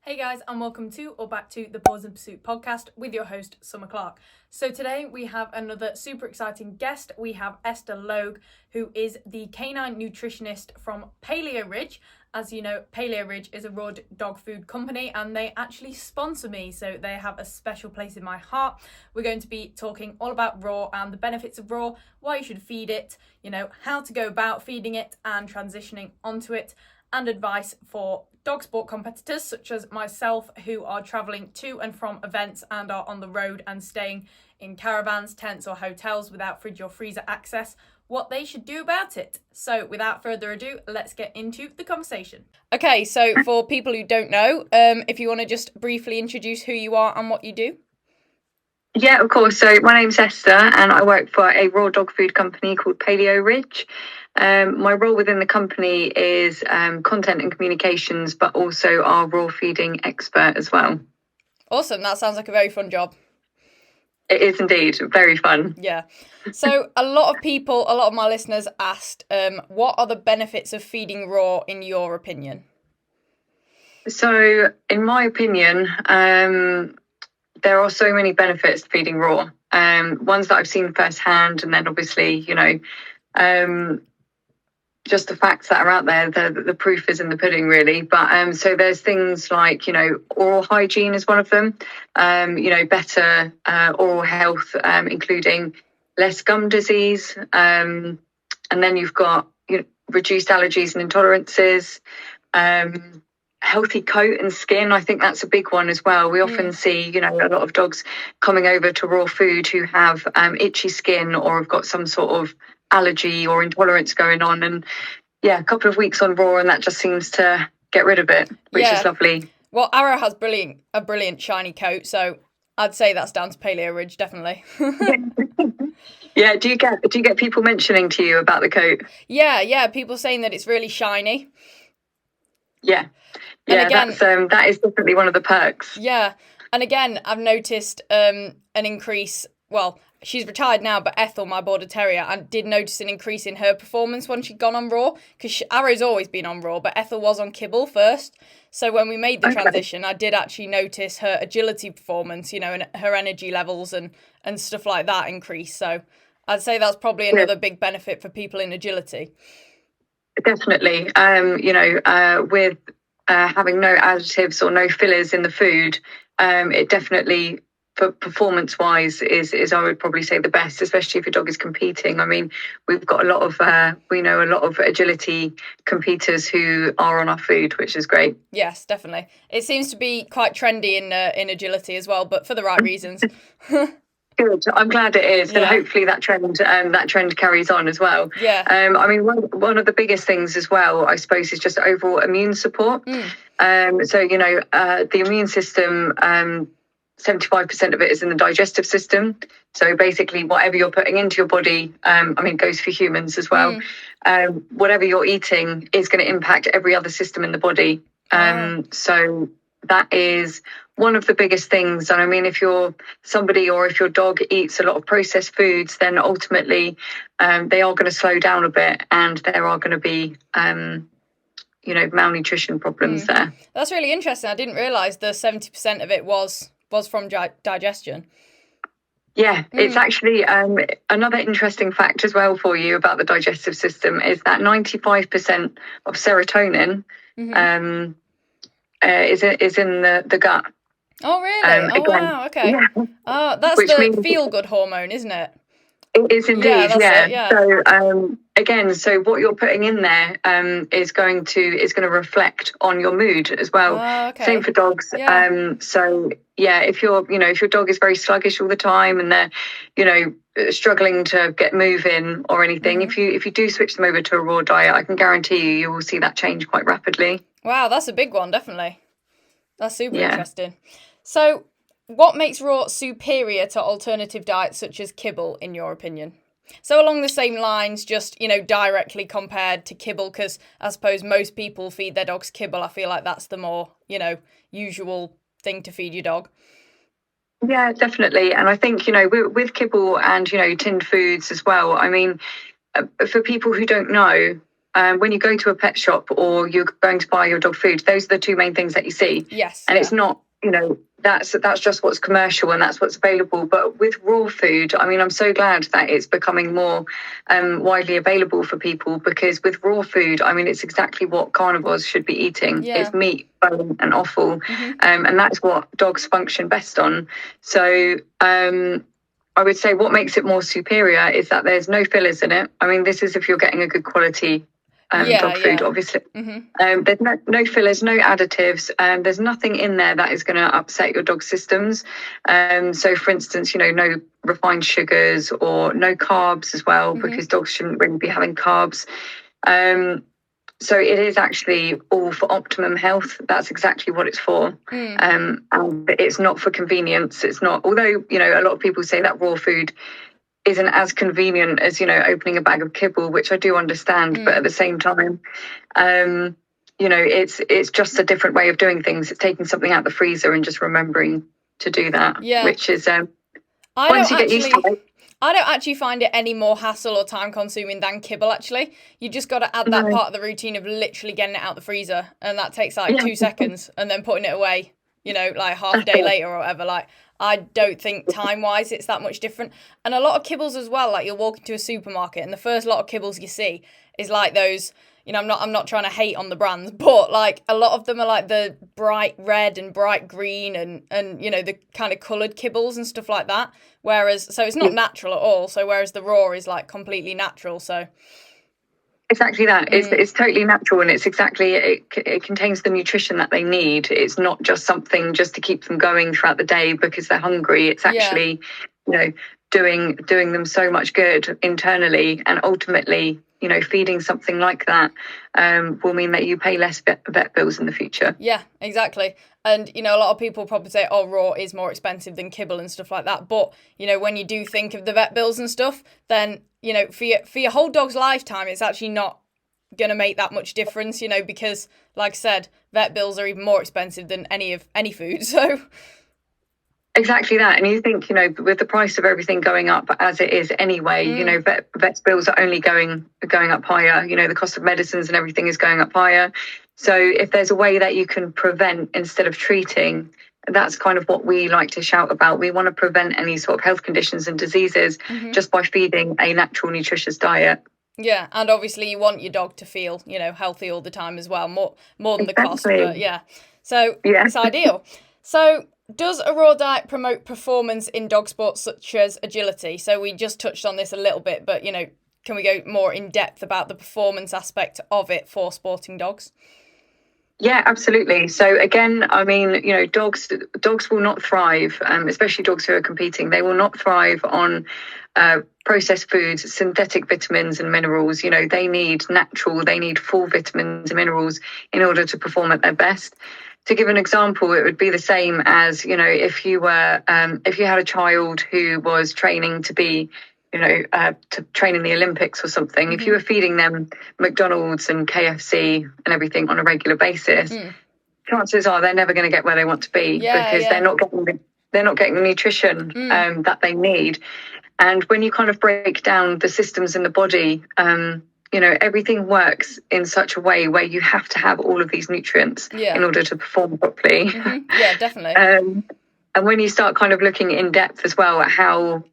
Hey guys, and welcome to or back to the Paws in Pursuit podcast with your host, Summer Clark. So today we have another super exciting guest. We have Esther Logue, who is the canine nutritionist from Paleo Ridge. As you know, Paleo Ridge is a raw dog food company and they actually sponsor me, so they have a special place in my heart. We're going to be talking all about raw and the benefits of raw, why you should feed it, how to go about feeding it and transitioning onto it, and advice for dog sport competitors such as myself who are travelling to and from events and are on the road and staying in caravans, tents or hotels without fridge or freezer access, what they should do about it. So without further ado, let's get into the conversation. Okay, so for people who don't know, if you want to just briefly introduce who you are and what you do. Yeah, of course. So my name's Esther and I work for a raw dog food company called Paleo Ridge. My role within the company is content and communications, but also our raw feeding expert as well. Awesome. That sounds like a very fun job. It is indeed very fun. Yeah. So a lot of my listeners asked, what are the benefits of feeding raw in your opinion? So in my opinion, there are so many benefits to feeding raw. Ones that I've seen firsthand, and then obviously, just the facts that are out there, the proof is in the pudding, really. But so there's things like, oral hygiene is one of them, better oral health, including less gum disease. And then you've got reduced allergies and intolerances, healthy coat and skin. I think that's a big one as well. We often see, a lot of dogs coming over to raw food who have itchy skin or have got some sort of allergy or intolerance going on, and a couple of weeks on raw and that just seems to get rid of it, which is lovely. Well, Arrow has a brilliant shiny coat, so I'd say that's down to Paleo Ridge, definitely. Yeah, do you get people mentioning to you about the coat? Yeah, people saying that it's really shiny. Yeah, again, that is definitely one of the perks. Yeah, and again, I've noticed an increase. Well, she's retired now, but Ethel, my border terrier, I did notice an increase in her performance when she'd gone on raw, because Arrow's always been on raw, but Ethel was on kibble first. So when we made the transition, I did actually notice her agility performance, and her energy levels and stuff like that increase. So I'd say that's probably another big benefit for people in agility. Definitely. With having no additives or no fillers in the food, it definitely, for performance-wise, is I would probably say the best, especially if your dog is competing. I mean, we've got a lot of agility competitors who are on our food, which is great. Yes, definitely. It seems to be quite trendy in agility as well, but for the right reasons. Good. I'm glad it is, and hopefully that trend carries on as well. Yeah. I mean, one of the biggest things as well, I suppose, is just overall immune support. So the immune system, 75% of it is in the digestive system. So basically, whatever you're putting into your body, it goes for humans as well. Whatever you're eating is going to impact every other system in the body. So that is one of the biggest things. And I mean, if you're somebody or if your dog eats a lot of processed foods, then ultimately they are going to slow down a bit and there are going to be, malnutrition problems there. That's really interesting. I didn't realise the 70% of it was from digestion. Yeah, it's actually another interesting fact as well for you about the digestive system is that 95% of serotonin is in the gut. Oh, really? Wow, okay. Yeah. Oh, that's the feel-good hormone, isn't it? It is indeed, yeah. So what you're putting in there is going to reflect on your mood as well. Oh, okay. Same for dogs. Yeah. If your dog is very sluggish all the time and they're struggling to get moving or anything, if you do switch them over to a raw diet, I can guarantee you will see that change quite rapidly. Wow, that's a big one, definitely. That's super interesting. So, what makes raw superior to alternative diets such as kibble, in your opinion? So along the same lines, just, directly compared to kibble, because I suppose most people feed their dogs kibble. I feel like that's the more, usual thing to feed your dog. Yeah, definitely. And I think, with kibble and, tinned foods as well, I mean, for people who don't know, when you go to a pet shop or you're going to buy your dog food, those are the two main things that you see. Yes. And it's not, that's just what's commercial and that's what's available. But with raw food, I mean, I'm so glad that it's becoming more widely available for people, because with raw food, I mean, it's exactly what carnivores should be eating. Yeah. It's meat, bone and offal. And that's what dogs function best on. So I would say what makes it more superior is that there's no fillers in it. I mean, this is if you're getting a good quality dog food, obviously. There's no fillers, no additives. There's nothing in there that is going to upset your dog's systems. So, for instance, no refined sugars or no carbs as well, because dogs shouldn't really be having carbs. So it is actually all for optimum health. That's exactly what it's for. And it's not for convenience. It's not, although, a lot of people say that raw food isn't as convenient as, opening a bag of kibble, which I do understand. But at the same time, it's just a different way of doing things. It's taking something out of the freezer and just remembering to do that, which is, once you get used to it. I don't actually find it any more hassle or time consuming than kibble, actually. You just got to add that part of the routine of literally getting it out the freezer. And that takes 2 seconds, and then putting it away, half a day later or whatever. I don't think time-wise it's that much different. And a lot of kibbles as well, you'll walk into a supermarket and the first lot of kibbles you see is those, I'm not trying to hate on the brands, but a lot of them are the bright red and bright green and the kind of coloured kibbles and stuff like that. So it's not natural at all. So whereas the raw is completely natural. So exactly that. It's totally natural, and it's exactly it contains the nutrition that they need. It's not just something just to keep them going throughout the day because they're hungry. It's actually doing them so much good internally, and ultimately feeding something like that will mean that you pay less vet bills in the future. Yeah, exactly. And a lot of people probably say, oh, raw is more expensive than kibble and stuff like that, but when you do think of the vet bills and stuff, then for your whole dog's lifetime, it's actually not going to make that much difference, because like I said, vet bills are even more expensive than any food. So exactly that. And you think, with the price of everything going up as it is anyway, vet bills are only going up higher. The cost of medicines and everything is going up higher. So if there's a way that you can prevent instead of treating, that's kind of what we like to shout about. We want to prevent any sort of health conditions and diseases just by feeding a natural, nutritious diet. Yeah, and obviously you want your dog to feel, healthy all the time as well, more than the cost. But yeah, so it's ideal. So does a raw diet promote performance in dog sports such as agility? So we just touched on this a little bit, but, can we go more in depth about the performance aspect of it for sporting dogs? Yeah, absolutely. So again, I mean, dogs will not thrive, especially dogs who are competing. They will not thrive on processed foods, synthetic vitamins and minerals. They need full vitamins and minerals in order to perform at their best. To give an example, it would be the same as, if you had a child who was training to be, to train in the Olympics or something. If you were feeding them McDonald's and KFC and everything on a regular basis, chances are they're never going to get where they want to be because they're not getting the nutrition that they need. And when you kind of break down the systems in the body, everything works in such a way where you have to have all of these nutrients in order to perform properly. Yeah, definitely. And when you start kind of looking in depth as well at how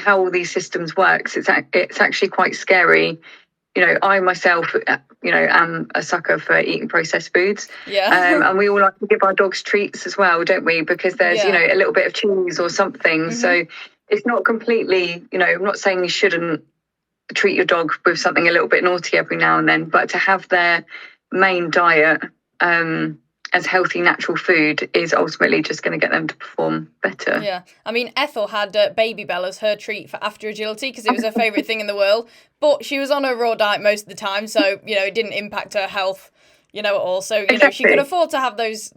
all these systems works, it's actually quite scary. I myself, am a sucker for eating processed foods. Yeah. And we all like to give our dogs treats as well, don't we? Because there's, a little bit of cheese or something. So it's not completely, I'm not saying you shouldn't treat your dog with something a little bit naughty every now and then, but to have their main diet as healthy natural food is ultimately just going to get them to perform better. Yeah, I mean, Ethel had Baby Bell as her treat for after agility because it was her favourite thing in the world, but she was on a raw diet most of the time, so it didn't impact her health at all. So she could afford to have those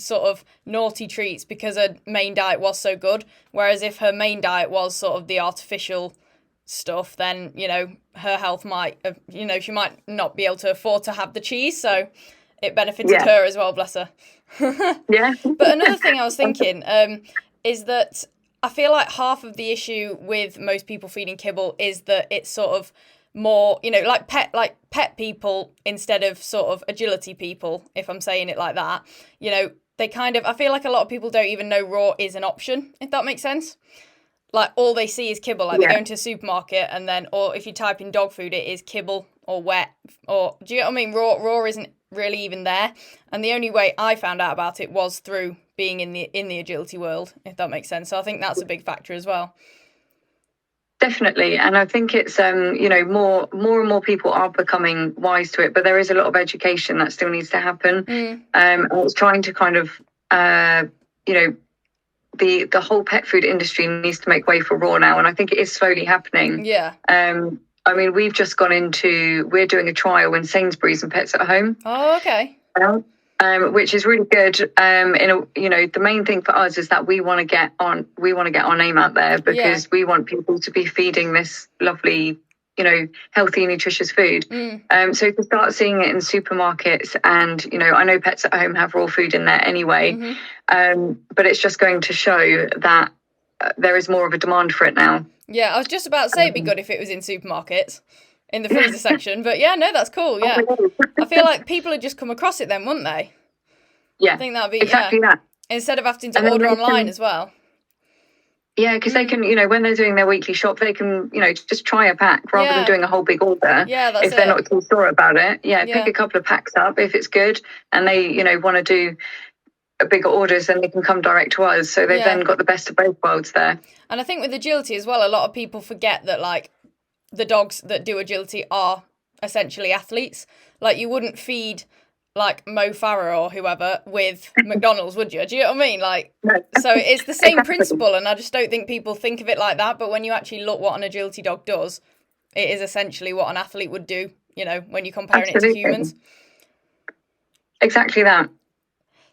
sort of naughty treats because her main diet was so good, whereas if her main diet was sort of the artificial stuff, then her health might she might not be able to afford to have the cheese, so it benefited her as well, bless her. Yeah. But another thing I was thinking is that I feel like half of the issue with most people feeding kibble is that it's sort of more, you know, like pet people instead of sort of agility people, if I'm saying it like that. You know, they kind of, I feel like a lot of people don't even know raw is an option, if that makes sense. Like all they see is kibble, like they go into a supermarket and then, or if you type in dog food, it is kibble or wet, or do you know what I mean? Raw isn't really even there. And the only way I found out about it was through being in the agility world, if that makes sense. So I think that's a big factor as well. Definitely, and I think it's you know, more and more people are becoming wise to it, but there is a lot of education that still needs to happen. And it's trying to kind of you know, the whole pet food industry needs to make way for raw now, and I think it is slowly happening. Yeah. I mean, we're doing a trial in Sainsbury's and Pets at Home. Oh, okay. Which is really good. You know, the main thing for us is that we want to get our name out there, because we want people to be feeding this lovely, you know, healthy, nutritious food. So to start seeing it in supermarkets, and, you know, I know Pets at Home have raw food in there anyway, but it's just going to show that there is more of a demand for it now. Yeah, I was just about to say it'd be good if it was in supermarkets, in the freezer section. But yeah, no, that's cool. Yeah, I feel like people would just come across it then, wouldn't they? Yeah, I think that'd be exactly that. Instead of having to order online as well. Yeah, because they can, you know, when they're doing their weekly shop, they can, you know, just try a pack rather than doing a whole big order. Yeah, that's if they're not too sure about it. Yeah, pick a couple of packs up. If it's good and they, you know, want to do bigger orders, then they can come direct to us. So they've then got the best of both worlds there. And I think with agility as well, a lot of people forget that, like, the dogs that do agility are essentially athletes. Like, you wouldn't feed like Mo Farah or whoever with McDonald's, would you? Do you know what I mean? Like, so it's the same principle, and I just don't think people think of it like that. But when you actually look what an agility dog does, it is essentially what an athlete would do, you know, when you're comparing it to humans. Exactly that.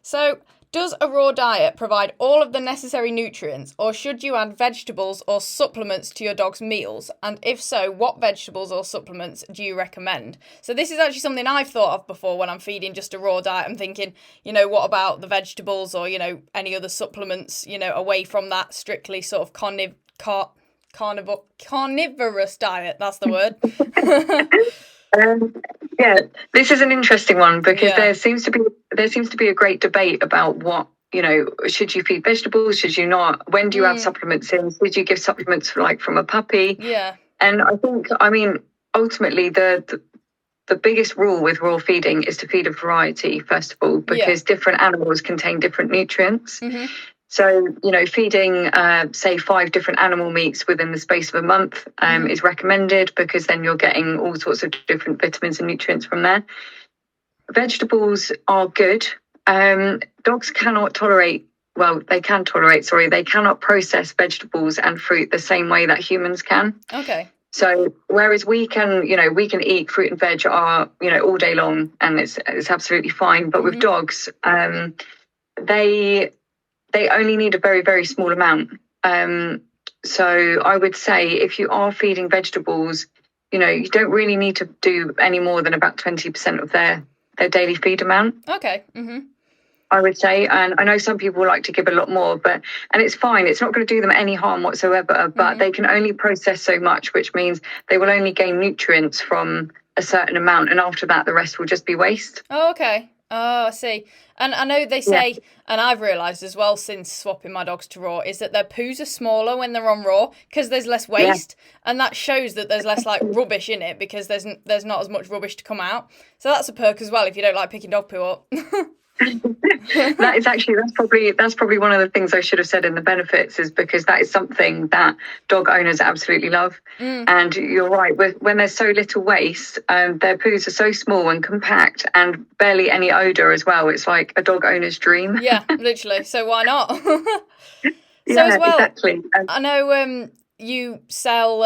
So, does a raw diet provide all of the necessary nutrients, or should you add vegetables or supplements to your dog's meals? And if so, what vegetables or supplements do you recommend? So this is actually something I've thought of before when I'm feeding just a raw diet. I'm thinking, you know, what about the vegetables, or, you know, any other supplements, you know, away from that strictly sort of carnivorous diet. That's the word. Yeah, this is an interesting one, because there seems to be a great debate about what, you know, should you feed vegetables, should you not? When do you add supplements in? Should you give supplements like from a puppy? Yeah. And I think, I mean, ultimately the biggest rule with raw feeding is to feed a variety, first of all, because different animals contain different nutrients. So, you know, feeding, say, 5 different animal meats within the space of a month is recommended, because then you're getting all sorts of different vitamins and nutrients from there. Vegetables are good. Dogs cannot they cannot process vegetables and fruit the same way that humans can. Okay. So whereas we can eat fruit and veg all day long, and it's absolutely fine. But with dogs, they only need a very, very small amount. So I would say if you are feeding vegetables, you know, you don't really need to do any more than about 20% of their daily feed amount. Okay. I would say. And I know some people like to give a lot more, and it's fine. It's not going to do them any harm whatsoever, but they can only process so much, which means they will only gain nutrients from a certain amount. And after that, the rest will just be waste. Oh, okay. Oh, I see. And I know they say, and I've realised as well since swapping my dogs to raw, is that their poos are smaller when they're on raw, because there's less waste, and that shows that there's less like rubbish in it, because there's not as much rubbish to come out. So that's a perk as well if you don't like picking dog poo up. That's probably one of the things I should have said in the benefits, is because that is something that dog owners absolutely love. And you're right, when there's so little waste, their poos are so small and compact and barely any odor as well. It's like a dog owner's dream. Yeah, literally. So why not? As well, exactly. I know you sell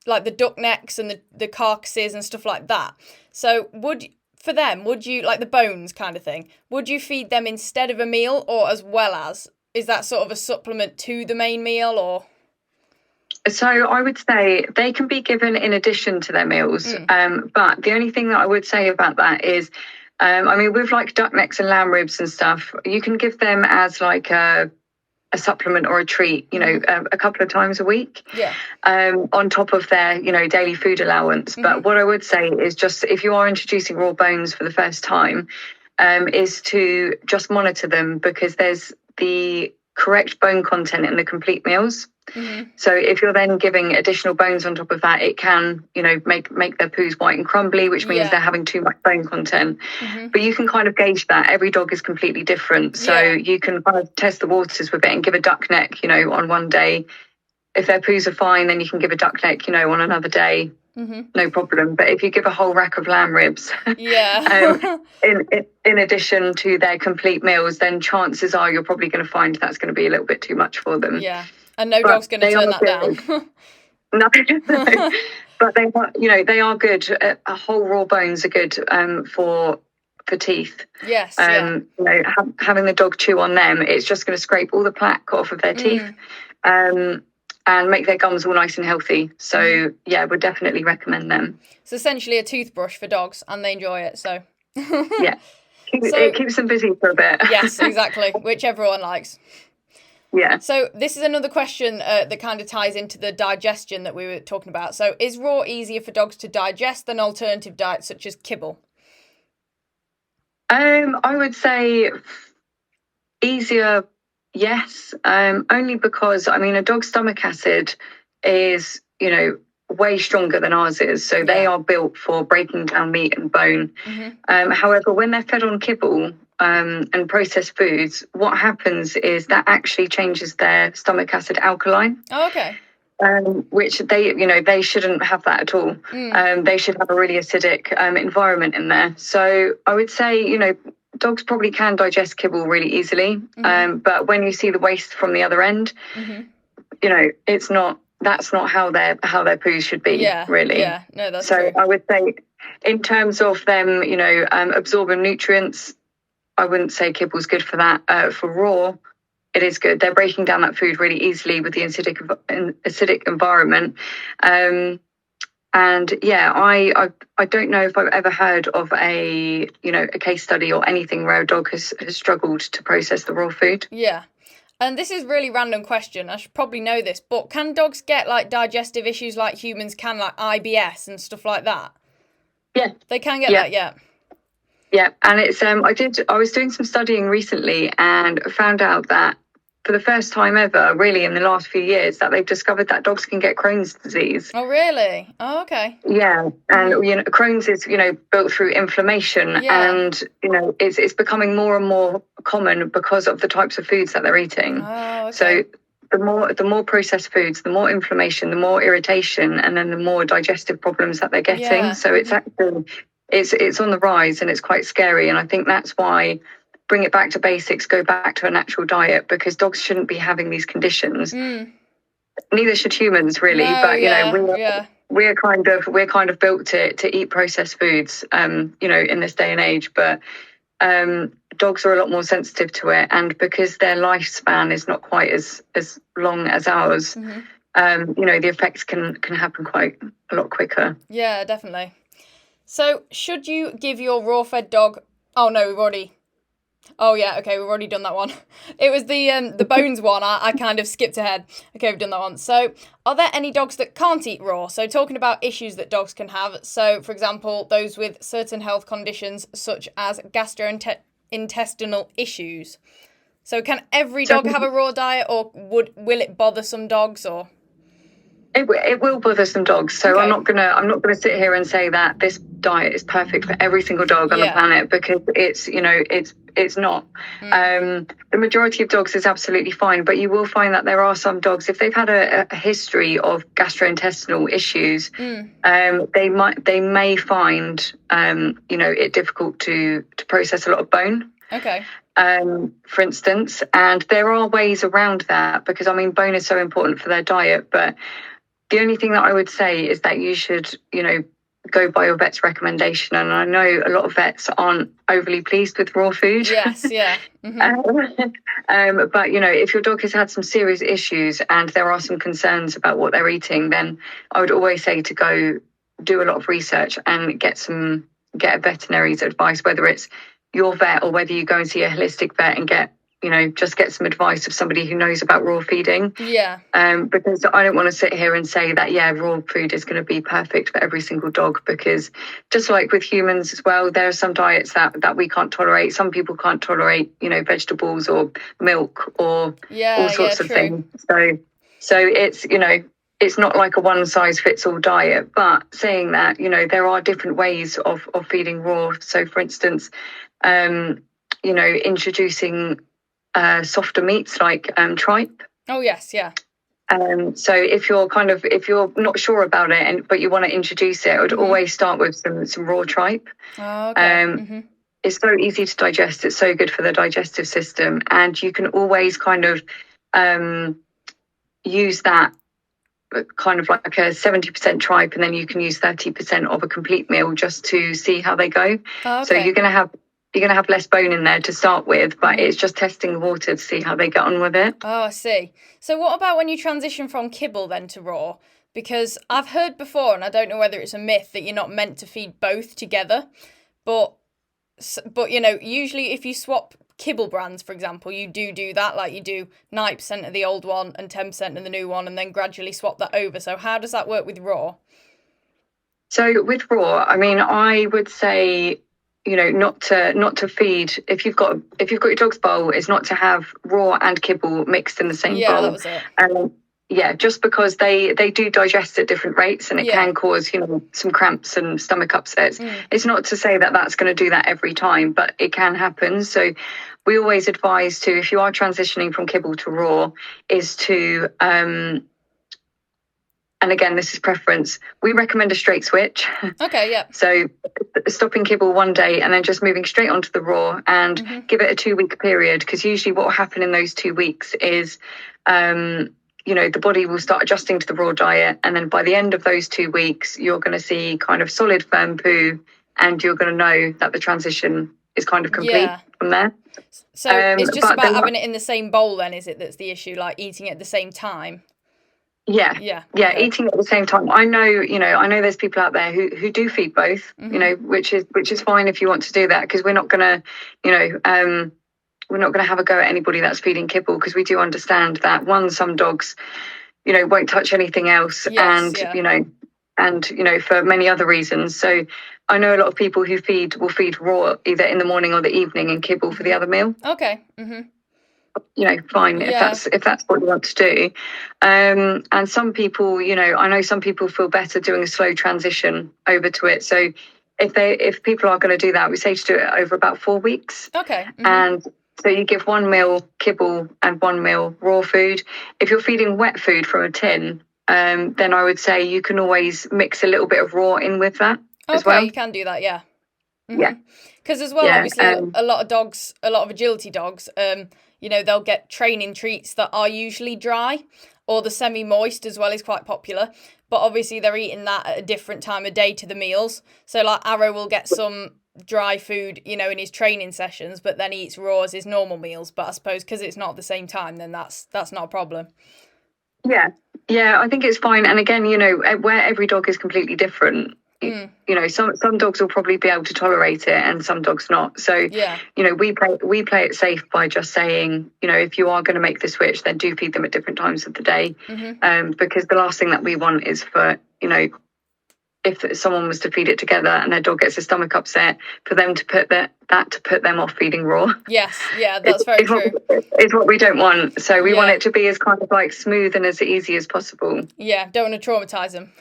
like the duck necks and the carcasses and stuff like that. So for them, would you, like the bones kind of thing, would you feed them instead of a meal, or as well as? Is that sort of a supplement to the main meal, or? So I would say they can be given in addition to their meals. But the only thing that I would say about that is, I mean, with like duck necks and lamb ribs and stuff, you can give them as like a a supplement or a treat, a couple of times a week, Yeah. on top of their, daily food allowance. But what I would say is, just if you are introducing raw bones for the first time, is to just monitor them, because there's the correct bone content in the complete meals. So if you're then giving additional bones on top of that, it can, make their poos white and crumbly, which means they're having too much bone content. But you can kind of gauge that. Every dog is completely different. So you can kind of test the waters with it and give a duck neck, on one day. If their poos are fine, then you can give a duck neck, on another day. No problem. But if you give a whole rack of lamb ribs, in addition to their complete meals, then chances are you're probably going to find that's going to be a little bit too much for them. Yeah, and no dog's going to turn that down. No, but they are good. A whole raw bones are good for teeth. Yes. Having the dog chew on them, it's just going to scrape all the plaque off of their teeth. And make their gums all nice and healthy. So, would definitely recommend them. It's essentially a toothbrush for dogs, and they enjoy it, so... Yeah. It keeps them busy for a bit. Yes, exactly, which everyone likes. Yeah. So this is another question that kind of ties into the digestion that we were talking about. So is raw easier for dogs to digest than alternative diets such as kibble? I would say easier... Yes, only because, a dog's stomach acid is, way stronger than ours is. So they are built for breaking down meat and bone. However, when they're fed on kibble and processed foods, what happens is that actually changes their stomach acid alkaline. Oh, okay. Which they shouldn't have that at all. They should have a really acidic environment in there. So I would say, dogs probably can digest kibble really easily, but when you see the waste from the other end, that's not how their poos should be, really. Yeah, no, that's so true. I would say, in terms of them, absorbing nutrients, I wouldn't say kibble's good for that. For raw, it is good. They're breaking down that food really easily with the acidic environment. And I don't know if I've ever heard of a case study or anything where a dog has struggled to process the raw food. Yeah. And this is a really random question. I should probably know this, but can dogs get like digestive issues like humans can, like IBS and stuff like that? Yeah. They can get that, yeah. Yeah, and it's I was doing some studying recently and found out that for the first time ever, really, in the last few years, that they've discovered that dogs can get Crohn's disease. Oh, really? Oh, okay. Yeah, and Crohn's is built through inflammation, and it's becoming more and more common because of the types of foods that they're eating. Oh, okay. So the more processed foods, the more inflammation, the more irritation, and then the more digestive problems that they're getting. Yeah. So it's actually it's on the rise, and it's quite scary. And I think that's why. Bring it back to basics, go back to a natural diet, because dogs shouldn't be having these conditions. Neither should humans, really. No, but we're kind of built to eat processed foods, in this day and age. But dogs are a lot more sensitive to it, and because their lifespan is not quite as long as ours, the effects can happen quite a lot quicker. Yeah, definitely. So, should you give your raw-fed dog? Oh no, we've already done that one. It was the bones one. I kind of skipped ahead. Okay, we've done that one. So, are there any dogs that can't eat raw? So, talking about issues that dogs can have. So, for example, those with certain health conditions such as gastrointestinal issues. So, can every dog have a raw diet, or will it bother some dogs, or? It will bother some dogs. So okay. I'm not gonna sit here and say that this diet is perfect for every single dog on the planet, because it's not. The majority of dogs is absolutely fine, but you will find that there are some dogs, if they've had a history of gastrointestinal issues, they may find it difficult to process a lot of bone. Okay. For instance, and there are ways around that, because bone is so important for their diet, but the only thing that I would say is that you should, go by your vet's recommendation. And I know a lot of vets aren't overly pleased with raw food. Yes, yeah. But, if your dog has had some serious issues and there are some concerns about what they're eating, then I would always say to go do a lot of research and get a veterinary's advice, whether it's your vet or whether you go and see a holistic vet and get just get some advice of somebody who knows about raw feeding. Yeah. Because I don't want to sit here and say that, raw food is going to be perfect for every single dog, because just like with humans as well, there are some diets that we can't tolerate. Some people can't tolerate, vegetables or milk or all sorts of things. So it's, it's not like a one size fits all diet. But saying that, there are different ways of feeding raw. So for instance, introducing softer meats like tripe. Oh yes, yeah. So if you're not sure about it but you want to introduce it, I would always start with some raw tripe. Oh, okay. It's so easy to digest. It's so good for the digestive system, and you can always kind of use that kind of like a 70% tripe, and then you can use 30% of a complete meal just to see how they go. Oh, okay. So you're going to have less bone in there to start with, but it's just testing the water to see how they get on with it. Oh, I see. So what about when you transition from kibble then to raw? Because I've heard before, and I don't know whether it's a myth, that you're not meant to feed both together. But usually if you swap kibble brands, for example, you do that, like you do 90% of the old one and 10% of the new one, and then gradually swap that over. So how does that work with raw? So with raw, I mean, I would say, not to feed, if you've got your dog's bowl, is not to have raw and kibble mixed in the same bowl. Yeah, that was it. Just because they do digest at different rates, and it can cause, some cramps and stomach upsets. It's not to say that that's going to do that every time, but it can happen. So we always advise to, if you are transitioning from kibble to raw, is to, and again, this is preference, we recommend a straight switch. Okay, yeah. So stopping kibble one day and then just moving straight onto the raw, and give it a 2-week period, because usually what will happen in those 2 weeks is, the body will start adjusting to the raw diet. And then by the end of those 2 weeks, you're going to see kind of solid, firm poo, and you're going to know that the transition is kind of complete from there. So it's just about having it in the same bowl then, is it, that's the issue, like eating it at the same time? Yeah. Okay. Eating at the same time. I know there's people out there who do feed both, which is fine if you want to do that, because we're not going to have a go at anybody that's feeding kibble, because we do understand that some dogs, won't touch anything else, and for many other reasons. So I know a lot of people who will feed raw either in the morning or the evening and kibble for the other meal. Okay. Fine, if that's what you want to do. And some people, I know some people feel better doing a slow transition over to it. So if people are going to do that, we say to do it over about 4 weeks. Okay. And so you give 1 meal kibble and 1 meal raw food. If you're feeding wet food from a tin, then I would say you can always mix a little bit of raw in with that as well. Okay, you can do that, yeah. Yeah. Because as well, obviously, a lot of agility dogs, they'll get training treats that are usually dry, or the semi-moist as well is quite popular. But obviously they're eating that at a different time of day to the meals. So like Arrow will get some dry food, in his training sessions, but then he eats raw as his normal meals. But I suppose because it's not at the same time, then that's not a problem. Yeah, I think it's fine. And again, where every dog is completely different. Some dogs will probably be able to tolerate it, and some dogs not. So we play it safe by just saying, if you are going to make the switch, then do feed them at different times of the day, because the last thing that we want is for if someone was to feed it together and their dog gets a stomach upset, for them to put them off feeding raw. Yes, yeah, that's very true. It's what we don't want. So we want it to be as kind of like smooth and as easy as possible. Yeah, don't want to traumatise them.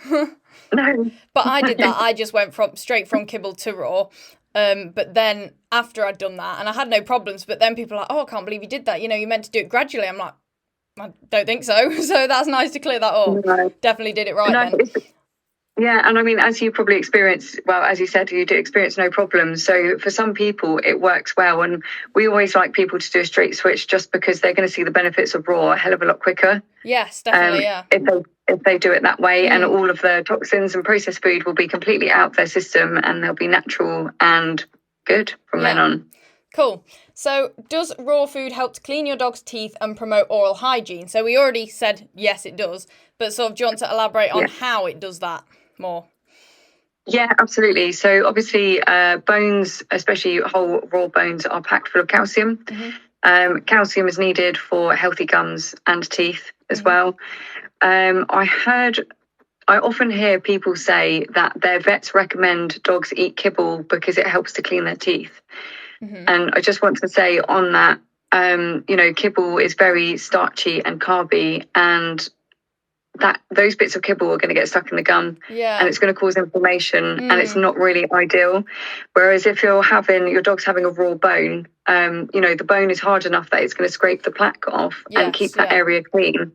No. But I did that. I just went straight from kibble to raw. But then after I'd done that, and I had no problems, but then people are like, oh, I can't believe you did that. You meant to do it gradually. I'm like, I don't think so. So that's nice to clear that up. No. Definitely did it right then. Yeah, and I mean, as you probably experienced, well, as you said, you do experience no problems. So for some people, it works well. And we always like people to do a straight switch, just because they're going to see the benefits of raw a hell of a lot quicker. Yes, definitely, yeah. If they do it that way, and all of the toxins and processed food will be completely out of their system, and they'll be natural and good from then on. Cool. So does raw food help to clean your dog's teeth and promote oral hygiene? So we already said, yes, it does. But sort of, do you want to elaborate on how it does that more? Yeah, absolutely. So obviously bones, especially whole raw bones, are packed full of calcium. Calcium is needed for healthy gums and teeth as well. I often hear people say that their vets recommend dogs eat kibble because it helps to clean their teeth. And I just want to say on that, kibble is very starchy and carby, and that those bits of kibble are going to get stuck in the gum, and it's going to cause inflammation, and it's not really ideal. Whereas if your dog's having a raw bone, the bone is hard enough that it's going to scrape the plaque off and keep that area clean.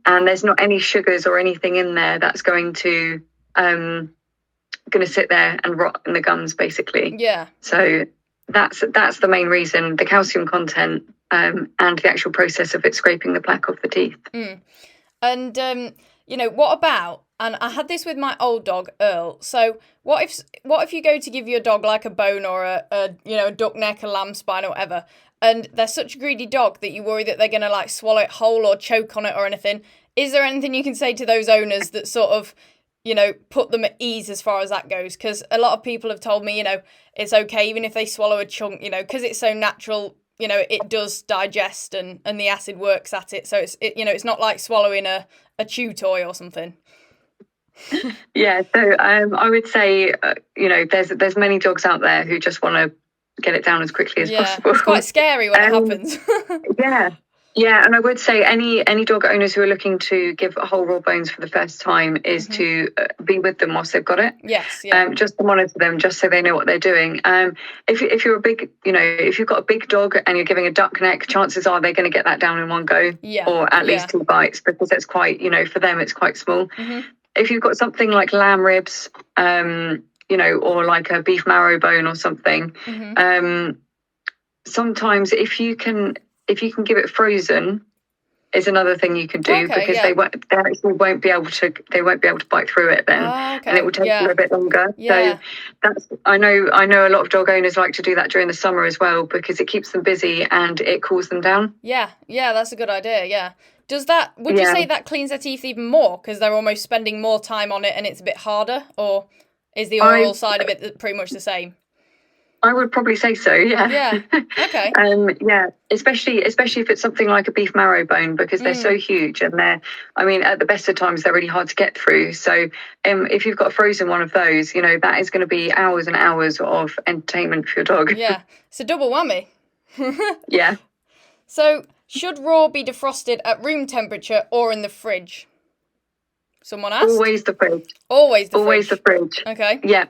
And there's not any sugars or anything in there that's going to sit there and rot in the gums, basically. So that's the main reason: the calcium content and the actual process of it scraping the plaque off the teeth. And, what about, and I had this with my old dog, Earl. So what if you go to give your dog like a bone or a duck neck, a lamb spine or whatever, and they're such a greedy dog that you worry that they're going to like swallow it whole or choke on it or anything? Is there anything you can say to those owners that sort of, put them at ease as far as that goes? Because a lot of people have told me, it's okay even if they swallow a chunk, because it's so natural. It does digest and the acid works at it. So it's not like swallowing a chew toy or something. Yeah. So I would say, there's many dogs out there who just want to get it down as quickly as possible. It's quite scary when it happens. Yeah, and I would say any dog owners who are looking to give whole raw bones for the first time is to be with them whilst they've got it. Yes, yeah. Just to monitor them, just so they know what they're doing. If you're a big, if you've got a big dog and you're giving a duck neck, chances are they're going to get that down in one go, or at least 2 bites, because it's quite, for them it's quite small. If you've got something like lamb ribs, or like a beef marrow bone or something, sometimes if you can give it frozen is another thing you can do, because they won't be able to bite through it then, and it will take them a bit longer. So I know a lot of dog owners like to do that during the summer as well, because it keeps them busy and it cools them down. Yeah, that's a good idea. Would you say that cleans their teeth even more because they're almost spending more time on it and it's a bit harder, or is the oral side of it pretty much the same? I would probably say so, yeah. Yeah, okay. Especially if it's something like a beef marrow bone, because they're so huge, and at the best of times, they're really hard to get through. So if you've got a frozen one of those, that is going to be hours and hours of entertainment for your dog. Yeah, it's a double whammy. Yeah. So should raw be defrosted at room temperature or in the fridge? Someone asked? Always the fridge. Always the fridge. Okay. Yeah.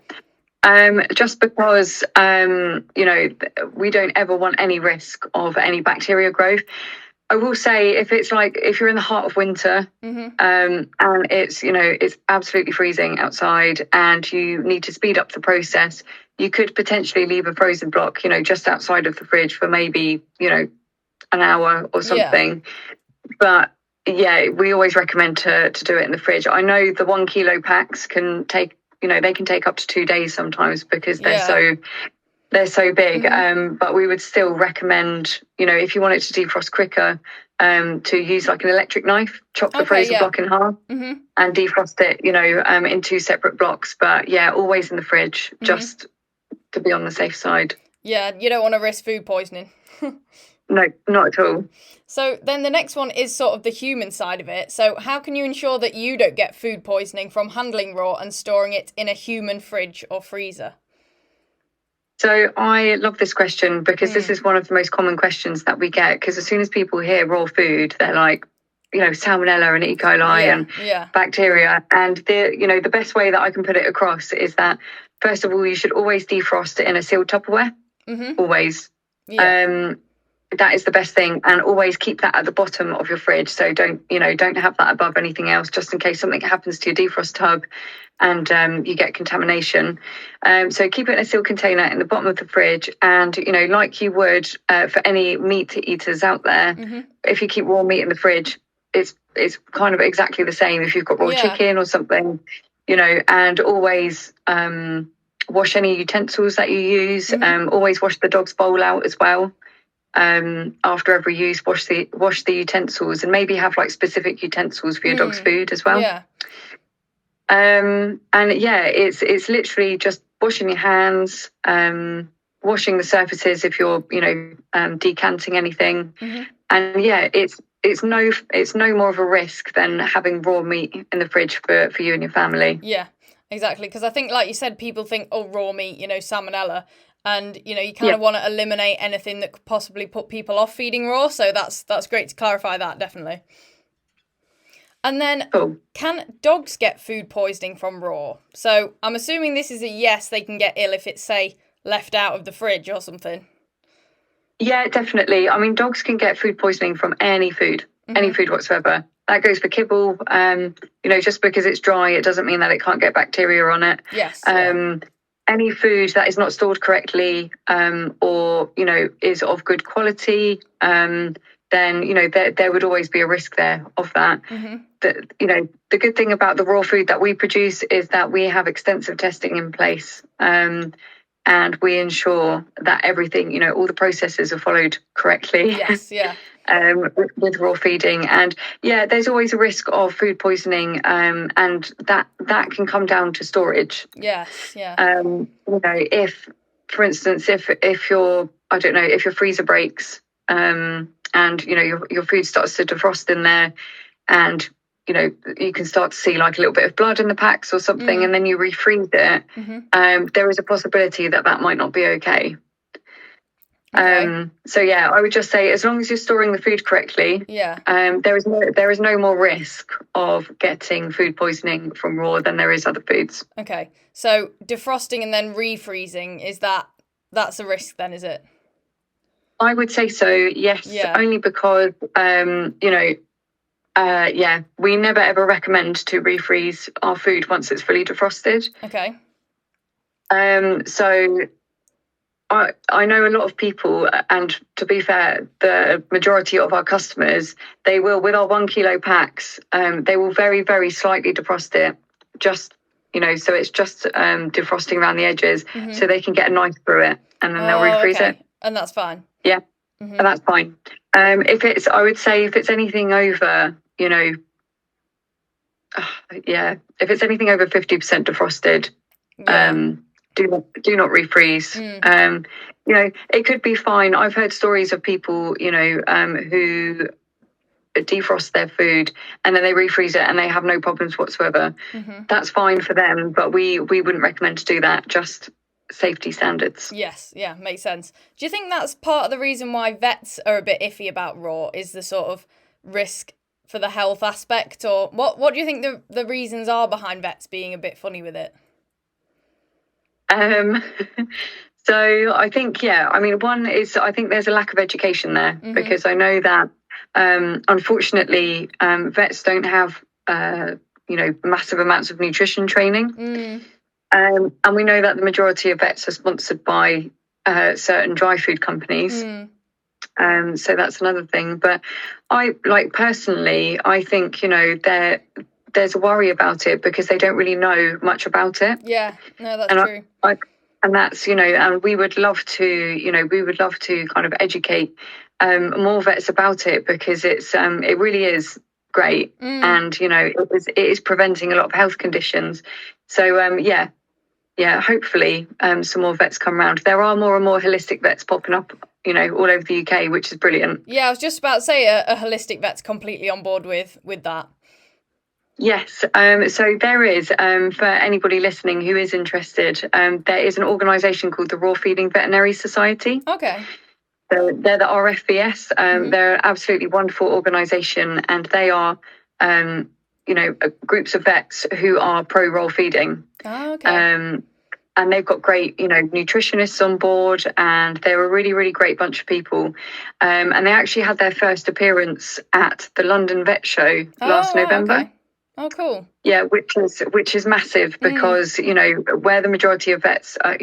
Just because, we don't ever want any risk of any bacteria growth. I will say if you're in the heart of winter, and it's absolutely freezing outside and you need to speed up the process, you could potentially leave a frozen block, just outside of the fridge for maybe, an hour or something. But yeah, we always recommend to do it in the fridge. I know the 1 kilo packs can take, they can take up to 2 days sometimes, because they're so big. But we would still recommend, if you want it to defrost quicker, to use like an electric knife, chop the frozen block in half and defrost it, in 2 separate blocks. But yeah, always in the fridge, just to be on the safe side. Yeah, you don't want to risk food poisoning. No, not at all. So then the next one is sort of the human side of it. So how can you ensure that you don't get food poisoning from handling raw and storing it in a human fridge or freezer? So I love this question, because this is one of the most common questions that we get, because as soon as people hear raw food, they're like, salmonella and E. coli and bacteria. And the best way that I can put it across is that, first of all, you should always defrost it in a sealed Tupperware. Always. Yeah. That is the best thing, and always keep that at the bottom of your fridge. So don't have that above anything else, just in case something happens to your defrost tub and you get contamination. So keep it in a sealed container in the bottom of the fridge, and like you would for any meat eaters out there, if you keep raw meat in the fridge, it's kind of exactly the same if you've got raw chicken or something, and always wash any utensils that you use. Always wash the dog's bowl out as well. After every use, wash the utensils, and maybe have like specific utensils for your dog's food as well. And yeah, it's literally just washing your hands, washing the surfaces if you're, decanting anything. Mm-hmm. And yeah, it's no more of a risk than having raw meat in the fridge for you and your family. Yeah, exactly. Because I think, like you said, people think, oh, raw meat, salmonella. And, you kind of want to eliminate anything that could possibly put people off feeding raw. So that's great to clarify that, definitely. And then, Can dogs get food poisoning from raw? So I'm assuming this is a yes, they can get ill if it's, say, left out of the fridge or something. Yeah, definitely. I mean, dogs can get food poisoning from any food whatsoever. That goes for kibble. Just because it's dry, it doesn't mean that it can't get bacteria on it. Yes. Any food that is not stored correctly, or is of good quality, then there would always be a risk there of that. Mm-hmm. The good thing about the raw food that we produce is that we have extensive testing in place, and we ensure that everything, all the processes are followed correctly. Yes, yeah. With raw feeding, and yeah, there's always a risk of food poisoning, and that can come down to storage. Yes, yeah. If, for instance, if your freezer breaks, and your food starts to defrost in there, and you can start to see like a little bit of blood in the packs or something, and then you refreeze it. Mm-hmm. There is a possibility that might not be okay. Okay. So yeah, I would just say as long as you're storing the food correctly, there is no more risk of getting food poisoning from raw than there is other foods. Okay, so defrosting and then refreezing, that's a risk then, is it? I would say so, yes. Yeah. Only because we never ever recommend to refreeze our food once it's fully defrosted. Okay. So I know a lot of people, and to be fair, the majority of our customers, they will, with our 1 kilo packs, they will very, very slightly defrost it, just, so it's just defrosting around the edges, so they can get a knife through it, and then they'll refreeze it. And that's fine. Yeah, and that's fine. If it's anything over, if it's anything over 50% defrosted, do not refreeze. It could be fine. I've heard stories of people, who defrost their food and then they refreeze it and they have no problems whatsoever. That's fine for them, but we wouldn't recommend to do that. Just safety standards. Yes, yeah, makes sense. Do you think that's part of the reason why vets are a bit iffy about raw, is the sort of risk for the health aspect, or what do you think the reasons are behind vets being a bit funny with it? So I think, one is, I think there's a lack of education there, because I know that, unfortunately, vets don't have, massive amounts of nutrition training. And we know that the majority of vets are sponsored by certain dry food companies. So that's another thing. But I personally, I think, there's a worry about it because they don't really know much about it. Yeah, no, that's true. And that's, and we would love to kind of educate more vets about it, because it really is great. And, it is preventing a lot of health conditions. So, hopefully some more vets come around. There are more and more holistic vets popping up, all over the UK, which is brilliant. Yeah, I was just about to say a holistic vet's completely on board with that. Yes, so there is, for anybody listening who is interested, there is an organisation called the Raw Feeding Veterinary Society. Okay. So they're the RFVS. They're an absolutely wonderful organisation, and they are, groups of vets who are pro raw feeding. Oh, okay. And they've got great, nutritionists on board, and they're a really, really great bunch of people. And they actually had their first appearance at the London Vet Show last November. Okay. Oh, cool. Yeah, which is massive, because where the majority of vets are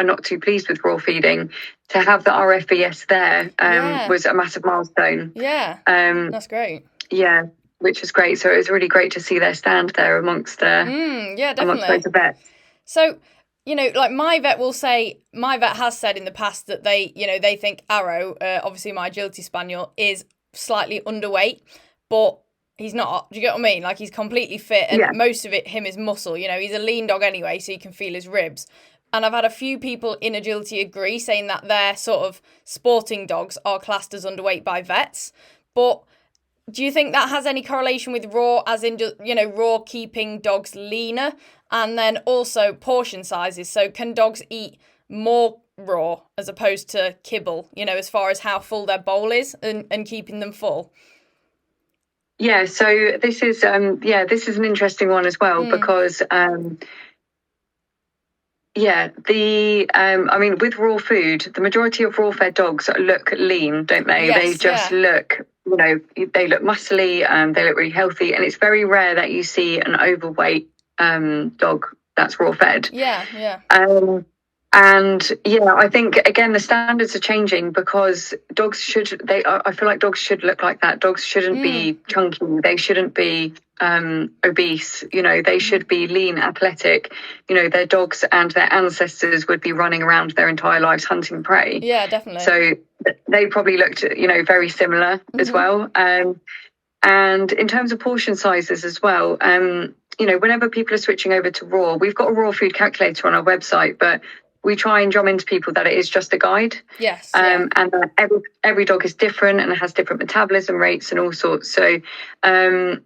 not too pleased with raw feeding, to have the RFVS there was a massive milestone. Yeah, that's great. Yeah, which is great. So it was really great to see their stand there amongst amongst loads of vets. So like my vet has said in the past that they think Arrow, obviously my agility spaniel, is slightly underweight, but he's not. Do you get what I mean? Like, he's completely fit, and most of him is muscle. He's a lean dog anyway, so you can feel his ribs. and I've had a few people in agility agree, saying that their sort of sporting dogs are classed as underweight by vets. But do you think that has any correlation with raw, as in, raw keeping dogs leaner? And then also portion sizes. So can dogs eat more raw as opposed to kibble, as far as how full their bowl is and keeping them full? Yeah, so this is this is an interesting one as well, because with raw food, the majority of raw fed dogs look lean, don't they? Yes, they just look, they look muscly, they look really healthy, and it's very rare that you see an overweight dog that's raw fed. Yeah. I think again the standards are changing, because I feel like dogs should look like that. Dogs shouldn't be chunky. They shouldn't be obese. They should be lean, athletic. Their dogs and their ancestors would be running around their entire lives hunting prey. Yeah, definitely. So they probably looked, very similar as well. And in terms of portion sizes as well, whenever people are switching over to raw, we've got a raw food calculator on our website, but we try and drum into people that it is just a guide. Yes. And that every dog is different and it has different metabolism rates and all sorts. So, I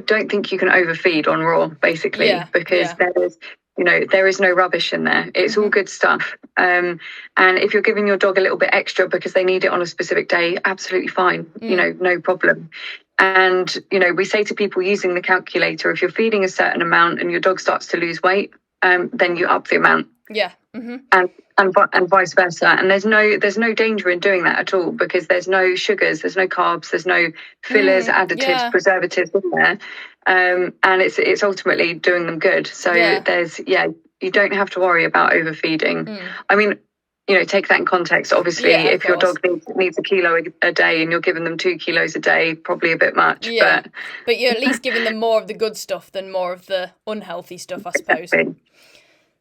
don't think you can overfeed on raw, basically, because there is no rubbish in there. It's all good stuff. And if you're giving your dog a little bit extra because they need it on a specific day, absolutely fine. No problem. And, we say to people using the calculator, if you're feeding a certain amount and your dog starts to lose weight, then you up the amount. Yeah. And vice versa. And there's no danger in doing that at all, because there's no sugars, there's no carbs, there's no fillers, additives, preservatives in there. And it's ultimately doing them good. So you don't have to worry about overfeeding. I mean, take that in context. Obviously, if your dog needs a kilo a day and you're giving them 2 kilos a day, probably a bit much. Yeah. But you're at least giving them more of the good stuff than more of the unhealthy stuff, I suppose.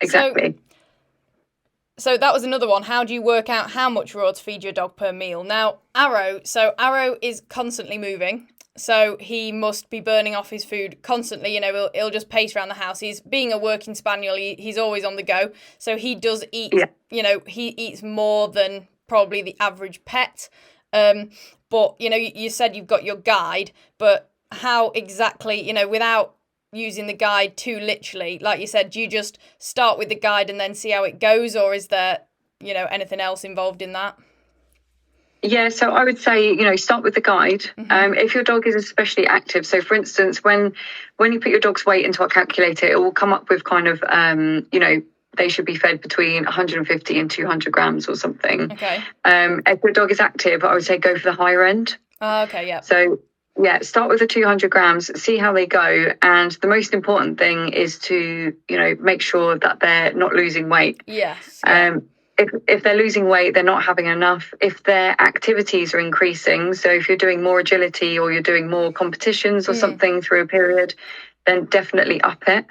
Exactly. So that was another one. How do you work out how much raw to feed your dog per meal? Now, Arrow is constantly moving. So he must be burning off his food constantly. He'll just pace around the house. He's being a working spaniel. He's always on the go. So he does eat, he eats more than probably the average pet. But, you said you've got your guide, but how exactly, without using the guide too literally, like you said, do you just start with the guide and then see how it goes? Or is there, anything else involved in that? Yeah, so I would say, start with the guide. If your dog is especially active, so for instance, when you put your dog's weight into our calculator, it will come up with kind of, they should be fed between 150 and 200 grams or something. Okay. If your dog is active, I would say go for the higher end. Okay, yeah. So, start with the 200 grams, see how they go. And the most important thing is to, make sure that they're not losing weight. Yes. Yeah. If they're losing weight, they're not having enough. If their activities are increasing, so if you're doing more agility or you're doing more competitions or something through a period, then definitely up it.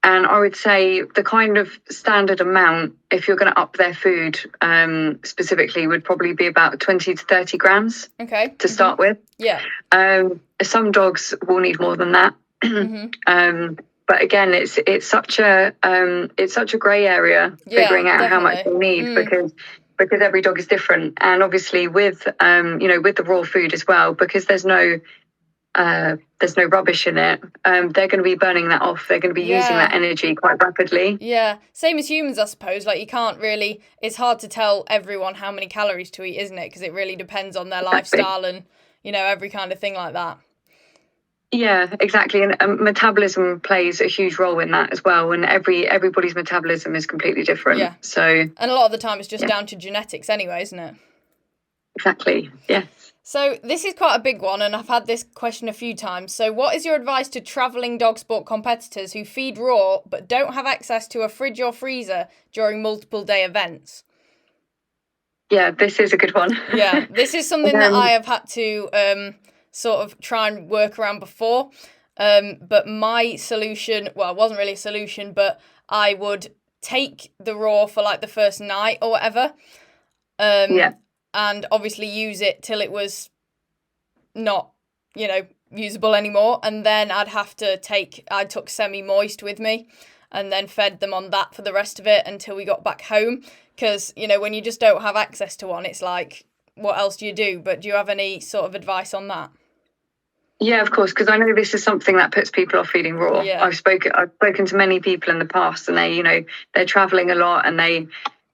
And I would say the kind of standard amount, if you're going to up their food specifically, would probably be about 20 to 30 grams to start with. Yeah. Some dogs will need more than that. But again, it's such a grey area figuring out how much they need, because every dog is different. And obviously with the raw food as well, because there's no rubbish in it, they're going to be burning that off. They're going to be using that energy quite rapidly. Yeah, same as humans, I suppose. Like, you can't really, it's hard to tell everyone how many calories to eat, isn't it? Because it really depends on their lifestyle and, every kind of thing like that. Yeah, exactly. And metabolism plays a huge role in that as well. And everybody's metabolism is completely different. Yeah. So, and a lot of the time it's just down to genetics anyway, isn't it? Exactly. Yes. So this is quite a big one, and I've had this question a few times. So what is your advice to travelling dog sport competitors who feed raw but don't have access to a fridge or freezer during multiple day events? Yeah, this is a good one. Yeah, this is something that I have had to sort of try and work around before. But my solution, well, it wasn't really a solution, but I would take the raw for like the first night or whatever. And obviously use it till it was not, usable anymore. And then I took semi-moist with me and then fed them on that for the rest of it until we got back home. Because, you know, when you just don't have access to one, it's like, what else do you do? But do you have any sort of advice on that? Yeah, of course, because I know this is something that puts people off feeding raw. Yeah. I've spoken to many people in the past, and they, you know, they're traveling a lot and they,